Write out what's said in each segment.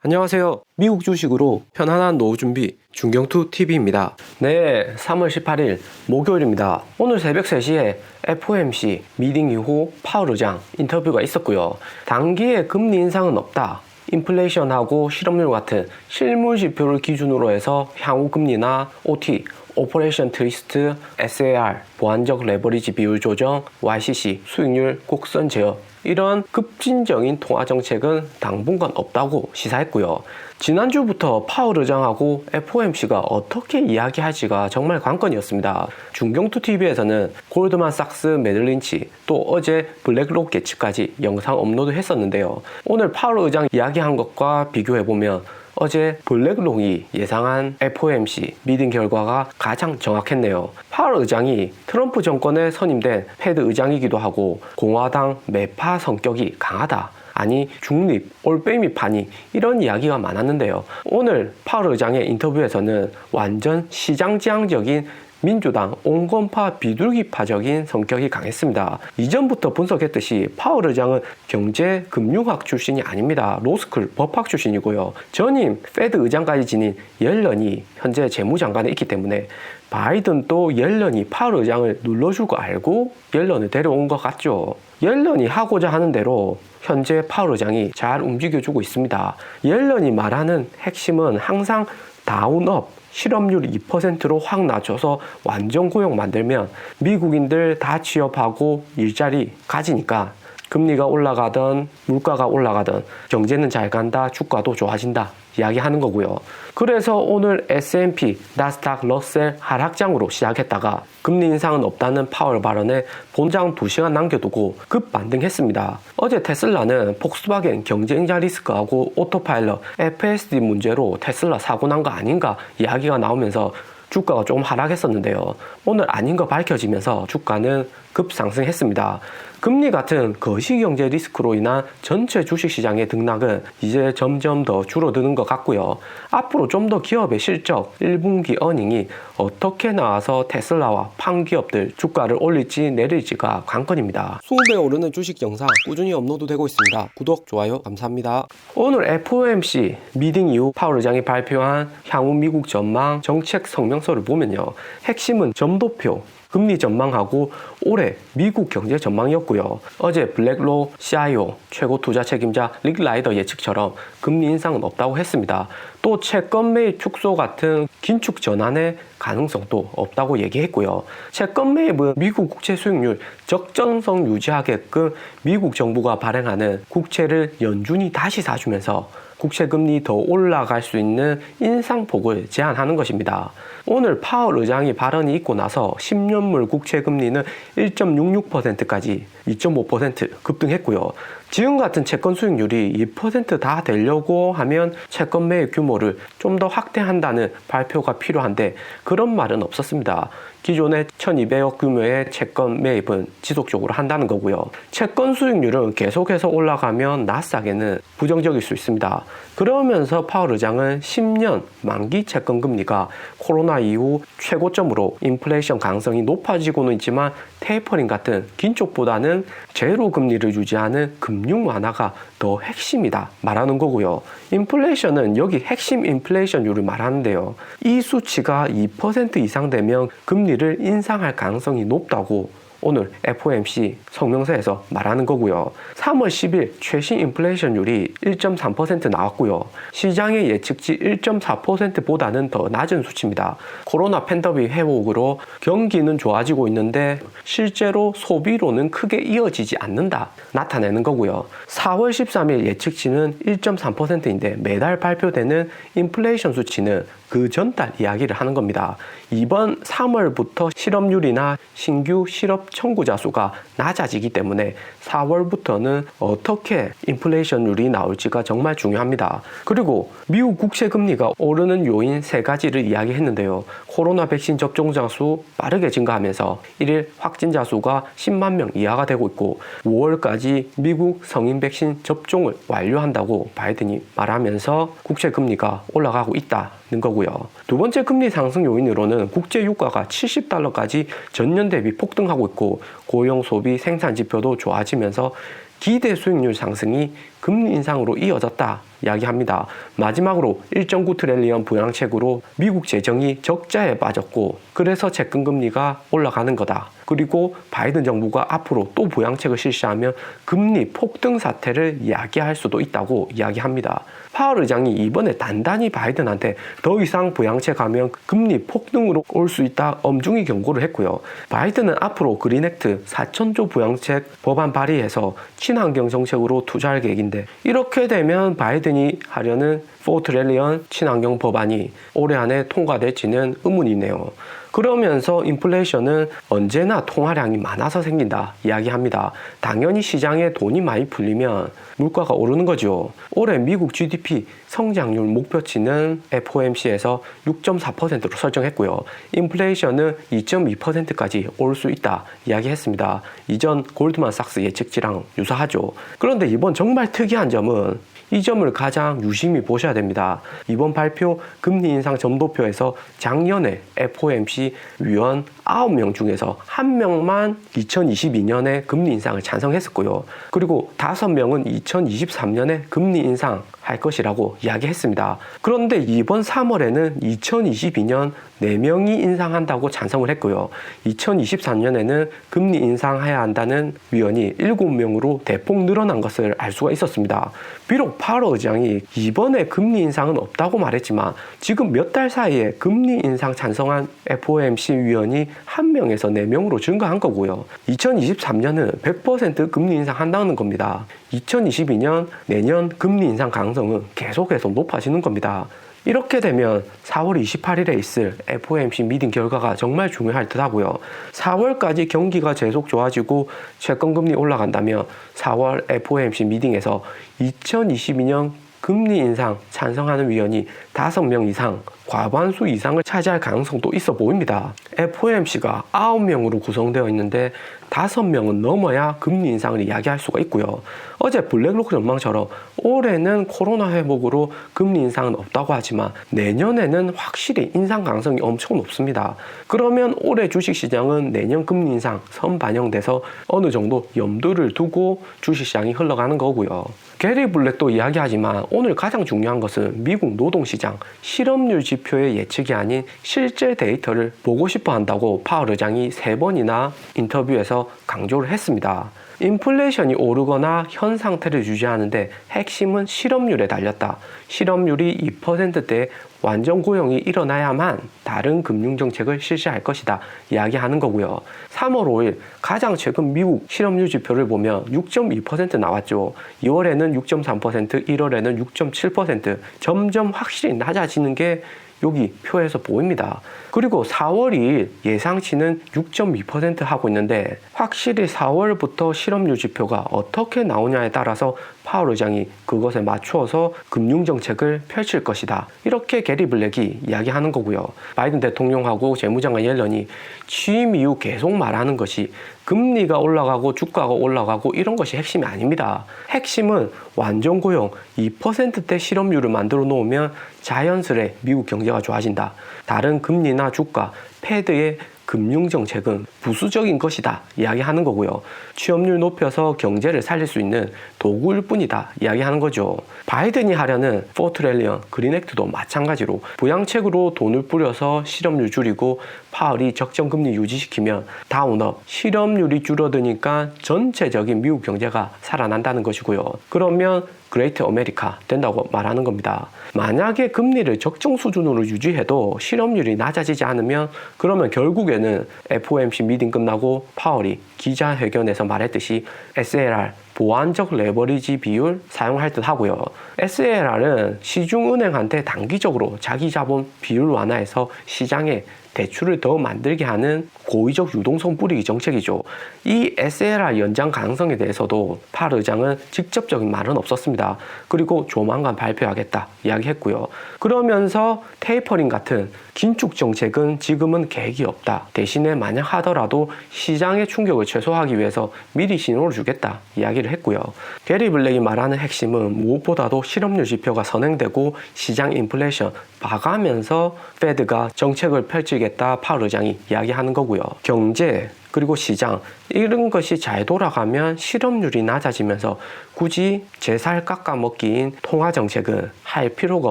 안녕하세요. 미국 주식으로 편안한 노후 준비 중경투 TV입니다. 네, 3월 18일 목요일입니다. 오늘 새벽 3시에 FOMC 미팅 이후 파월 의장 인터뷰가 있었고요. 단기에 금리 인상은 없다. 인플레이션하고 실업률 같은 실물 지표를 기준으로 해서 향후 금리나 OT, 오퍼레이션 트위스트, SAR, 보완적 레버리지 비율 조정, YCC, 수익률 곡선 제어 이런 급진적인 통화 정책은 당분간 없다고 시사했고요. 지난주부터 파월 의장하고 FOMC가 어떻게 이야기할지가 정말 관건이었습니다. 중경투TV에서는 골드만삭스 매들린치 또 어제 블랙록 예측까지 영상 업로드 했었는데요. 오늘 파월 의장 이야기한 것과 비교해보면 어제 블랙록이 예상한 FOMC 미팅 결과가 가장 정확했네요. 파월 의장이 트럼프 정권에 선임된 패드 의장이기도 하고 공화당 매파 성격이 강하다. 아니 중립, 올빼미 파니 이런 이야기가 많았는데요. 오늘 파월 의장의 인터뷰에서는 완전 시장지향적인 민주당 온건파 비둘기파적인 성격이 강했습니다. 이전부터 분석했듯이 파월 의장은 경제금융학 출신이 아닙니다. 로스쿨 법학 출신이고요. 전임 패드 의장까지 지닌 옐런이 현재 재무장관에 있기 때문에 바이든도 옐런이 파월 의장을 눌러줄 거 알고 옐런을 데려온 것 같죠. 옐런이 하고자 하는 대로 현재 파월 의장이 잘 움직여주고 있습니다. 옐런이 말하는 핵심은 항상 다운업 실업률 2%로 확 낮춰서 완전 고용 만들면 미국인들 다 취업하고 일자리 가지니까 금리가 올라가든 물가가 올라가든 경제는 잘 간다, 주가도 좋아진다 이야기하는 거고요. 그래서 오늘 S&P, 나스닥, 러셀 하락장으로 시작했다가 금리 인상은 없다는 파월 발언에 본장 2시간 남겨두고 급반등했습니다. 어제 테슬라는 폭스바겐 경쟁자 리스크하고 오토파일럿, FSD 문제로 테슬라 사고 난 거 아닌가 이야기가 나오면서 주가가 좀 하락했었는데요. 오늘 아닌 거 밝혀지면서 주가는 급상승했습니다. 금리 같은 거시경제 리스크로 인한 전체 주식시장의 등락은 이제 점점 더 줄어드는 것 같고요. 앞으로 좀 더 기업의 실적, 1분기 어닝이 어떻게 나와서 테슬라와 판기업들 주가를 올릴지 내릴지가 관건입니다. 20배 오르는 주식 영상 꾸준히 업로드되고 있습니다. 구독, 좋아요 감사합니다. 오늘 FOMC 미팅 이후 파월 의장이 발표한 향후 미국 전망 정책 성명서를 보면요. 핵심은 점도표, 금리 전망하고 올해 미국 경제 전망이었고요. 어제 블랙록 CIO 최고 투자 책임자 릭 라이더 예측처럼 금리 인상은 없다고 했습니다. 또 채권 매입 축소 같은 긴축 전환의 가능성도 없다고 얘기했고요. 채권 매입은 미국 국채 수익률 적정성 유지하게끔 미국 정부가 발행하는 국채를 연준이 다시 사주면서 국채 금리 더 올라갈 수 있는 인상폭을 제한하는 것입니다. 오늘 파월 의장이 발언이 있고 나서 10년물 국채 금리는 1.66%까지 2.5% 급등했고요. 지금 같은 채권 수익률이 2% 다 되려고 하면 채권 매입 규모를 좀 더 확대한다는 발표가 필요한데 그런 말은 없었습니다. 기존의 1200억 규모의 채권 매입은 지속적으로 한다는 거고요. 채권 수익률은 계속해서 올라가면 나스닥에는 부정적일 수 있습니다. 그러면서 파월 의장은 10년 만기 채권 금리가 코로나 이후 최고점으로 인플레이션 가능성이 높아지고는 있지만 테이퍼링 같은 긴축보다는 제로 금리를 유지하는 금융 완화가 더 핵심이다 말하는 거고요. 인플레이션은 여기 핵심 인플레이션율을 말하는데요. 이 수치가 2% 이상 되면 금리를 인상할 가능성이 높다고 오늘 FOMC 성명서에서 말하는 거고요. 3월 10일 최신 인플레이션율이 1.3% 나왔고요. 시장의 예측치 1.4%보다는 더 낮은 수치입니다. 코로나 팬데믹 회복으로 경기는 좋아지고 있는데 실제로 소비로는 크게 이어지지 않는다 나타내는 거고요. 4월 13일 예측치는 1.3%인데 매달 발표되는 인플레이션 수치는 그 전달 이야기를 하는 겁니다. 이번 3월부터 실업률이나 신규 실업 청구자 수가 낮아지기 때문에 4월부터는 어떻게 인플레이션율이 나올지가 정말 중요합니다. 그리고 미국 국채 금리가 오르는 요인 3가지를 이야기했는데요. 코로나 백신 접종자 수 빠르게 증가하면서 1일 확진자 수가 10만 명 이하가 되고 있고 5월까지 미국 성인 백신 접종을 완료한다고 바이든이 말하면서 국채 금리가 올라가고 있다는 거고요. 두 번째 금리 상승 요인으로는 국제 유가가 70달러까지 전년 대비 폭등하고 있고 고용, 소비, 생산 지표도 좋아지면서 기대 수익률 상승이 금리 인상으로 이어졌다 이야기합니다. 마지막으로 1.9 트릴리언 부양책으로 미국 재정이 적자에 빠졌고 그래서 채권금리가 올라가는 거다. 그리고 바이든 정부가 앞으로 또 부양책을 실시하면 금리 폭등 사태를 야기할 수도 있다고 이야기합니다. 파월 의장이 이번에 단단히 바이든한테 더 이상 부양책 하면 금리 폭등으로 올 수 있다 엄중히 경고를 했고요. 바이든은 앞으로 그린액트 4천조 부양책 법안 발의해서 친환경 정책으로 투자할 계획인데 이렇게 되면 바이든이 하려는 4 트릴리언 친환경 법안이 올해 안에 통과될지는 의문이네요. 그러면서 인플레이션은 언제나 통화량이 많아서 생긴다 이야기합니다. 당연히 시장에 돈이 많이 풀리면 물가가 오르는 거죠. 올해 미국 GDP 성장률 목표치는 FOMC에서 6.4%로 설정했고요. 인플레이션은 2.2%까지 올 수 있다 이야기했습니다. 이전 골드만삭스 예측치랑 유사하죠. 그런데 이번 정말 특이한 점은 이 점을 가장 유심히 보셔야 됩니다. 이번 발표 금리 인상 점도표에서 작년에 FOMC 위원 9명 중에서 1명만 2022년에 금리 인상을 찬성했었고요. 그리고 5명은 2023년에 금리 인상할 것이라고 이야기했습니다. 그런데 이번 3월에는 2022년 4명이 인상한다고 찬성을 했고요. 2023년에는 금리 인상해야 한다는 위원이 7명으로 대폭 늘어난 것을 알 수가 있었습니다. 비록 파월 의장이 이번에 금리 인상은 없다고 말했지만 지금 몇 달 사이에 금리 인상 찬성한 FOMC 위원이 1명에서 4명으로 증가한 거고요. 2023년은 100% 금리 인상한다는 겁니다. 2022년 내년 금리 인상 가능성은 계속해서 높아지는 겁니다. 이렇게 되면 4월 28일에 있을 FOMC 미팅 결과가 정말 중요할 듯 하고요. 4월까지 경기가 계속 좋아지고 채권금리 올라간다면 4월 FOMC 미팅에서 2022년 금리 인상 찬성하는 위원이 5명 이상, 과반수 이상을 차지할 가능성도 있어 보입니다. FOMC가 9명으로 구성되어 있는데 5명은 넘어야 금리 인상을 이야기할 수가 있고요. 어제 블랙록 전망처럼 올해는 코로나 회복으로 금리 인상은 없다고 하지만 내년에는 확실히 인상 가능성이 엄청 높습니다. 그러면 올해 주식시장은 내년 금리 인상 선반영돼서 어느 정도 염두를 두고 주식시장이 흘러가는 거고요. 게리 블랙도 이야기하지만 오늘 가장 중요한 것은 미국 노동시장 실업률 지표의 예측이 아닌 실제 데이터를 보고 싶어 한다고 파월 의장이 3번이나 인터뷰에서 강조를 했습니다. 인플레이션이 오르거나 현 상태를 유지하는데 핵심은 실업률에 달렸다. 실업률이 2%대에 완전 고용이 일어나야만 다른 금융정책을 실시할 것이다 이야기하는 거고요. 3월 5일 가장 최근 미국 실업률 지표를 보면 6.2% 나왔죠. 2월에는 6.3%, 1월에는 6.7%, 점점 확실히 낮아지는 게 여기 표에서 보입니다. 그리고 4월 2일 예상치는 6.2% 하고 있는데 확실히 4월부터 실업률 지표가 어떻게 나오냐에 따라서 파월 의장이 그것에 맞추어서 금융정책을 펼칠 것이다. 이렇게 게리 블랙이 이야기하는 거고요. 바이든 대통령하고 재무장관 옐런이 취임 이후 계속 말하는 것이 금리가 올라가고 주가가 올라가고 이런 것이 핵심이 아닙니다. 핵심은 완전 고용 2%대 실업률을 만들어 놓으면 자연스레 미국 경제가 좋아진다. 다른 금리나 주가, 패드의 금융정책은 부수적인 것이다 이야기하는 거고요. 취업률 높여서 경제를 살릴 수 있는 도구일 뿐이다 이야기하는 거죠. 바이든이 하려는 4 트릴리언 그린액트도 마찬가지로 부양책으로 돈을 뿌려서 실업률 줄이고 파월이 적정금리 유지시키면 다운업, 실업률이 줄어드니까 전체적인 미국 경제가 살아난다는 것이고요. 그러면 그레이트 아메리카 된다고 말하는 겁니다. 만약에 금리를 적정 수준으로 유지해도 실업률이 낮아지지 않으면 그러면 결국에는 FOMC 미팅 끝나고 파월이 기자회견에서 말했듯이 SLR 보완적 레버리지 비율 사용할 듯 하고요. SLR은 시중은행한테 단기적으로 자기 자본 비율 완화해서 시장에 대출을 더 만들게 하는 고의적 유동성 뿌리기 정책이죠. 이 SLR 연장 가능성에 대해서도 파월 의장은 직접적인 말은 없었습니다. 그리고 조만간 발표하겠다 이야기했고요. 그러면서 테이퍼링 같은 긴축 정책은 지금은 계획이 없다. 대신에 만약 하더라도 시장의 충격을 최소화하기 위해서 미리 신호를 주겠다 이야기를 했고요. 게리 블랙이 말하는 핵심은 무엇보다도 실업률 지표가 선행되고 시장 인플레이션 봐가면서 페드가 정책을 펼치겠다 파월 의장이 이야기하는 거고요. 경제 그리고 시장 이런 것이 잘 돌아가면 실업률이 낮아지면서 굳이 제 살 깎아먹기인 통화정책은 할 필요가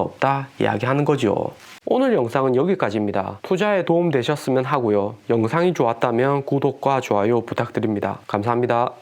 없다 이야기하는 거죠. 오늘 영상은 여기까지입니다. 투자에 도움 되셨으면 하고요. 영상이 좋았다면 구독과 좋아요 부탁드립니다. 감사합니다.